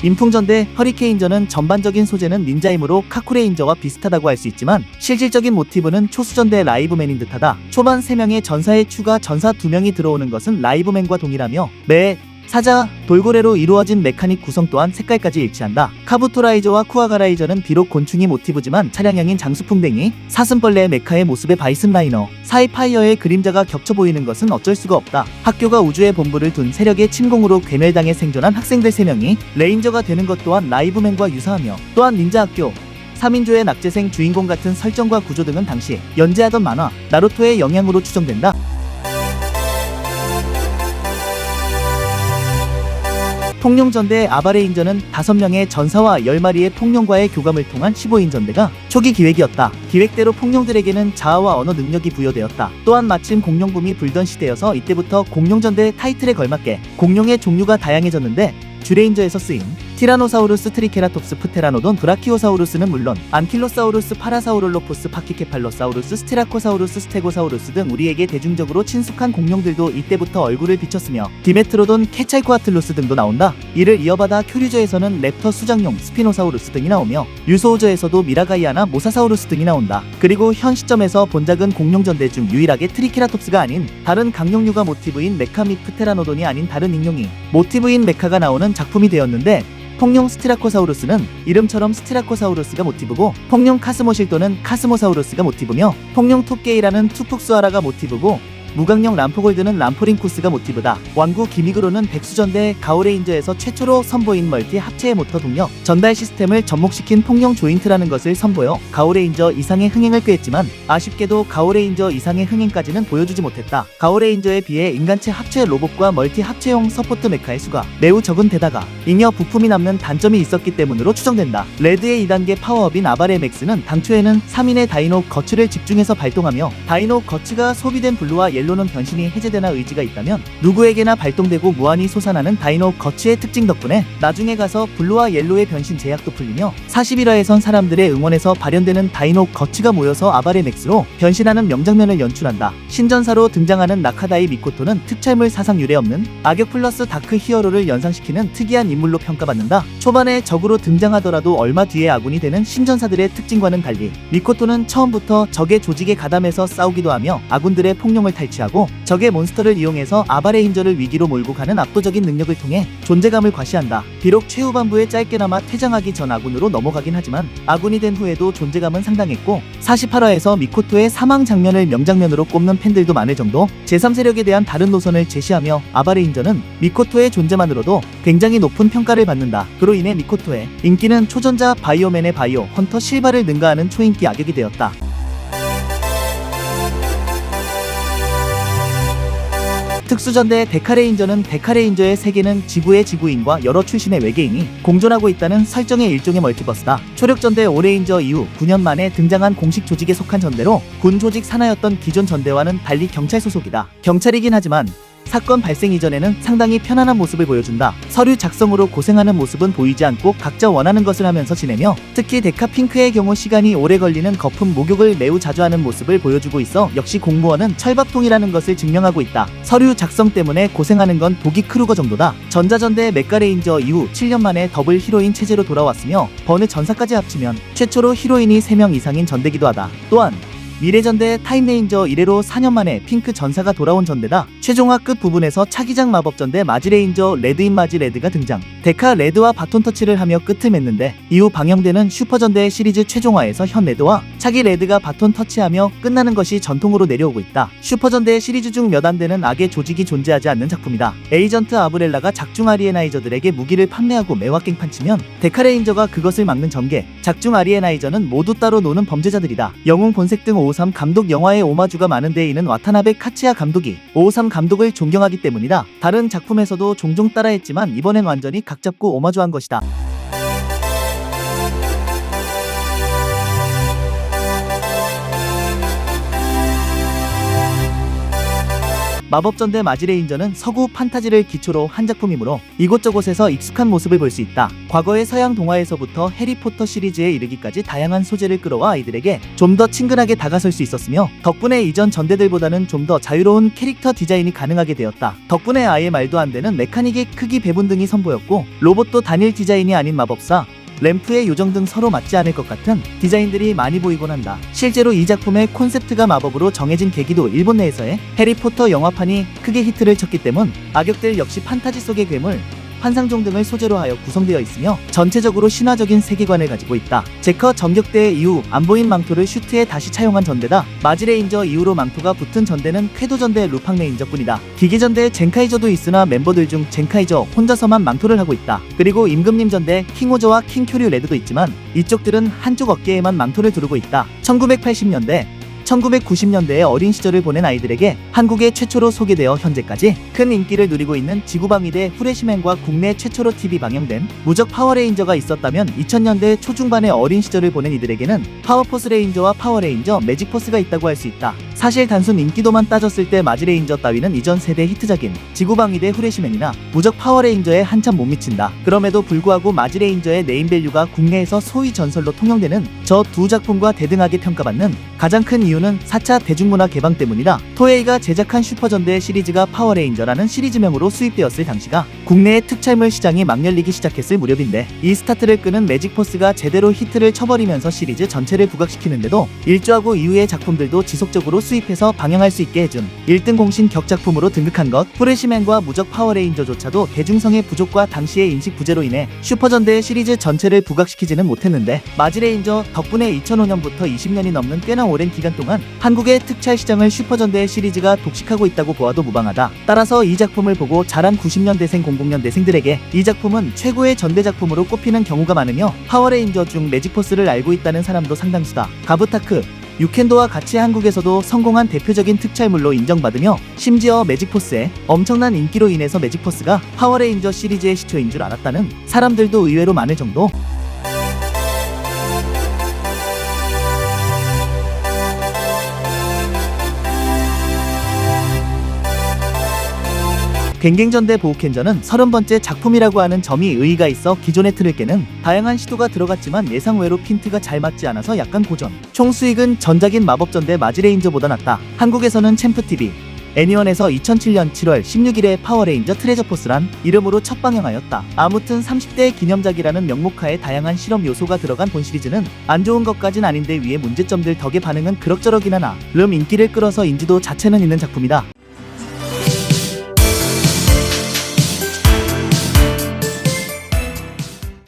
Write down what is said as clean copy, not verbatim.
인풍전대 허리케인저는 전반적인 소재는 닌자이므로 카쿠레인저와 비슷하다고 할 수 있지만 실질적인 모티브는 초수전대 라이브맨인 듯하다. 초반 3명의 전사에 추가 전사 2명이 들어오는 것은 라이브맨과 동일하며 매, 사자, 돌고래로 이루어진 메카닉 구성 또한 색깔까지 일치한다. 카부토라이저와 쿠아가라이저는 비록 곤충이 모티브지만 차량형인 장수풍뎅이, 사슴벌레의 메카의 모습의 바이슨 라이너, 사이파이어의 그림자가 겹쳐 보이는 것은 어쩔 수가 없다. 학교가 우주에 본부를 둔 세력의 침공으로 괴멸당해 생존한 학생들 3명이 레인저가 되는 것 또한 라이브맨과 유사하며 또한 닌자학교, 3인조의 낙제생 주인공 같은 설정과 구조 등은 당시 연재하던 만화 나루토의 영향으로 추정된다. 통룡전대 아바레인저는 5명의 전사와 10마리의 폭룡과의 교감을 통한 15인 전대가 초기 기획이었다. 기획대로 폭룡들에게는 자아와 언어 능력이 부여되었다. 또한 마침 공룡붐이 불던 시대여서 이때부터 공룡전대 타이틀에 걸맞게 공룡의 종류가 다양해졌는데 듀레인저에서 쓰인 티라노사우루스 트리케라톱스 프테라노돈 브라키오사우루스는 물론 안킬로사우루스 파라사우룰로포스 파키케팔로사우루스 스테라코사우루스 스테고사우루스 등 우리에게 대중적으로 친숙한 공룡들도 이때부터 얼굴을 비쳤으며 디메트로돈 케찰코아틀루스 등도 나온다. 이를 이어받아 큐류저에서는 랩터 수장용 스피노사우루스 등이 나오며 유소우저에서도 미라가이아나 모사사우루스 등이 나온다. 그리고 현 시점에서 본작은 공룡전대 중 유일하게 트리케라톱스가 아닌 다른 강룡류가 모티브인 메카 및 프테라노돈이 아닌 다른 익룡이 모티브인 메카가 나오는 작품이 되었는데 폭룡 스티라코사우루스는 이름처럼 스티라코사우루스가 모티브고 폭룡 카스모실도는 카스모사우루스가 모티브며 폭룡 톱게이라는 투푹스와라가 모티브고 무강령 람포골드는 람포링쿠스가 모티브다. 왕구 기미그로는 백수전대 가오레인저에서 최초로 선보인 멀티 합체의 모터 동력 전달 시스템을 접목시킨 폭룡 조인트라는 것을 선보여 가오레인저 이상의 흥행을 꾀했지만 아쉽게도 가오레인저 이상의 흥행까지는 보여주지 못했다. 가오레인저에 비해 인간체 합체 로봇과 멀티 합체용 서포트 메카의 수가 매우 적은 데다가 잉여 부품이 남는 단점이 있었기 때문으로 추정된다. 레드의 2단계 파워업인 아바레 맥스는 당초에는 3인의 다이노 거츠를 집중해서 발동하며 다이노 거츠가 소비된 블루와 옐로는 변신이 해제되나 의지가 있다면 누구에게나 발동되고 무한히 솟아나는 다이노 거츠의 특징 덕분에 나중에 가서 블루와 옐로의 변신 제약도 풀리며 41화에선 사람들의 응원에서 발현되는 다이노 거츠가 모여서 아바레 맥스로 변신하는 명장면을 연출한다. 신전사로 등장하는 나카다이 미코토는 특촬물 사상 유례없는 악역 플러스 다크 히어로를 연상시키는 특이한 인물로 평가받는다. 초반에 적으로 등장하더라도 얼마 뒤에 아군이 되는 신전사들의 특징과는 달리 미코토는 처음부터 적의 조직에 가담해서 싸우기도 하며 아군들의 폭룡을 탈취하고 적의 몬스터를 이용해서 아바레인저를 위기로 몰고 가는 압도적인 능력을 통해 존재감을 과시한다. 비록 최후반부에 짧게나마 퇴장하기 전 아군으로 넘어가긴 하지만 아군이 된 후에도 존재감은 상당했고 48화에서 미코토의 사망 장면을 명장면으로 꼽는 팬들도 많을 정도 제3세력에 대한 다른 노선을 제시하며 아바레인저는 미코토의 존재만으로도 굉장히 높은 평가를 받는다. 그로 인해 미코토의 인기는 초전자 바이오맨의 바이오 헌터 실바를 능가하는 초인기 악역이 되었다. 특수전대 데카레인저는 데카레인저의 세계는 지구의 지구인과 여러 출신의 외계인이 공존하고 있다는 설정의 일종의 멀티버스다. 초력전대 오레인저 이후 9년 만에 등장한 공식 조직에 속한 전대로 군 조직 산하였던 기존 전대와는 달리 경찰 소속이다. 경찰이긴 하지만 사건 발생 이전에는 상당히 편안한 모습을 보여준다. 서류 작성으로 고생하는 모습은 보이지 않고 각자 원하는 것을 하면서 지내며 특히 데카핑크의 경우 시간이 오래 걸리는 거품 목욕을 매우 자주 하는 모습을 보여주고 있어 역시 공무원은 철밥통이라는 것을 증명하고 있다. 서류 작성 때문에 고생하는 건 도기 크루거 정도다. 전자전대 메카레인저 이후 7년 만에 더블 히로인 체제로 돌아왔으며 버느 전사까지 합치면 최초로 히로인이 3명 이상인 전대기도 하다. 또한 미래전대 타임레인저 이래로 4년 만에 핑크 전사가 돌아온 전대다. 최종화 끝 부분에서 차기장 마법전대 마지레인저 레드인 마지레드가 등장. 데카 레드와 바톤 터치를 하며 끝을 맺는데 이후 방영되는 슈퍼전대 시리즈 최종화에서 현 레드와 차기 레드가 바톤 터치하며 끝나는 것이 전통으로 내려오고 있다. 슈퍼전대 시리즈 중 몇 안 되는 악의 조직이 존재하지 않는 작품이다. 에이전트 아브렐라가 작중 아리에나이저들에게 무기를 판매하고 매화깽판치면 데카레인저가 그것을 막는 전개. 작중 아리에나이저는 모두 따로 노는 범죄자들이다. 영웅 본색 등 553 감독 영화에 오마주가 많은 데에 이는 와타나베 카츠야 감독이 553 감독을 존경하기 때문이다. 다른 작품에서도 종종 따라했지만 이번엔 완전히 각 잡고 오마주한 것이다. 마법전대 마지레인저는 서구 판타지를 기초로 한 작품이므로 이곳저곳에서 익숙한 모습을 볼 수 있다. 과거의 서양 동화에서부터 해리포터 시리즈에 이르기까지 다양한 소재를 끌어와 아이들에게 좀 더 친근하게 다가설 수 있었으며 덕분에 이전 전대들보다는 좀 더 자유로운 캐릭터 디자인이 가능하게 되었다. 덕분에 아예 말도 안 되는 메카닉의 크기 배분 등이 선보였고 로봇도 단일 디자인이 아닌 마법사, 램프의 요정 등 서로 맞지 않을 것 같은 디자인들이 많이 보이곤 한다. 실제로 이 작품의 콘셉트가 마법으로 정해진 계기도 일본 내에서의 해리포터 영화판이 크게 히트를 쳤기 때문 악역들 역시 판타지 속의 괴물, 환상종 등을 소재로 하여 구성되어 있으며 전체적으로 신화적인 세계관을 가지고 있다. 제커 점격대 이후 안 보인 망토를 슈트에 다시 차용한 전대다. 마지레인저 이후로 망토가 붙은 전대는 쾌도전대 루팡레인저뿐이다. 기계전대에 젠카이저도 있으나 멤버들 중 젠카이저 혼자서만 망토를 하고 있다. 그리고 임금님 전대 킹오저와 킹큐류 레드도 있지만 이쪽들은 한쪽 어깨에만 망토를 두르고 있다. 1980년대 1990년대의 어린 시절을 보낸 아이들에게 한국에 최초로 소개되어 현재까지 큰 인기를 누리고 있는 지구방위대 후레시맨과 국내 최초로 TV 방영된 무적 파워레인저가 있었다면 2000년대 초중반의 어린 시절을 보낸 이들에게는 파워포스 레인저와 파워레인저 매직포스가 있다고 할 수 있다. 사실 단순 인기도만 따졌을 때 마지레인저 따위는 이전 세대 히트작인 지구방위대 후레시맨이나 무적 파워레인저에 한참 못 미친다. 그럼에도 불구하고 마지레인저의 네임밸류가 국내에서 소위 전설로 통용되는 저 두 작품과 대등하게 평가받는 가장 큰 이유는 4차 대중문화 개방 때문이다. 토에이가 제작한 슈퍼전대 시리즈가 파워레인저라는 시리즈명으로 수입되었을 당시가 국내의 특촬물 시장이 막 열리기 시작했을 무렵인데 이 스타트를 끄는 매직포스가 제대로 히트를 쳐버리면서 시리즈 전체를 부각시키는데도 일조하고 이후의 작품들도 지속적으로 수입해서 방영할 수 있게 해준 1등 공신 격작품으로 등극한 것. 후레시맨과 무적 파워레인저조차도 대중성의 부족과 당시의 인식 부재로 인해 슈퍼전대의 시리즈 전체를 부각시키지는 못했는데 마지레인저 덕분에 2005년부터 20년이 넘는 꽤나 오랜 기간 동안 한국의 특촬 시장을 슈퍼전대 시리즈가 독식하고 있다고 보아도 무방하다. 따라서 이 작품을 보고 자란 90년대생 00년대생들에게 이 작품은 최고의 전대 작품으로 꼽히는 경우가 많으며 파워레인저 중 매직포스를 알고 있다는 사람도 상당수다. 가부타크, 유켄도와 같이 한국에서도 성공한 대표적인 특촬물로 인정받으며 심지어 매직포스의 엄청난 인기로 인해서 매직포스가 파워레인저 시리즈의 시초인 줄 알았다는 사람들도 의외로 많을 정도. 갱갱전대 보우켄저는 30번째 작품이라고 하는 점이 의의가 있어 기존의 틀을 깨는 다양한 시도가 들어갔지만 예상외로 핀트가 잘 맞지 않아서 약간 고전. 총 수익은 전작인 마법전대 마지레인저보다 낮다. 한국에서는 챔프TV, 애니원에서 2007년 7월 16일에 파워레인저 트레저포스란 이름으로 첫 방영하였다. 아무튼 30대 기념작이라는 명목하에 다양한 실험 요소가 들어간 본 시리즈는 안 좋은 것까진 아닌데 위의 문제점들 덕에 반응은 그럭저럭이나 나. 인기를 끌어서 인지도 자체는 있는 작품이다.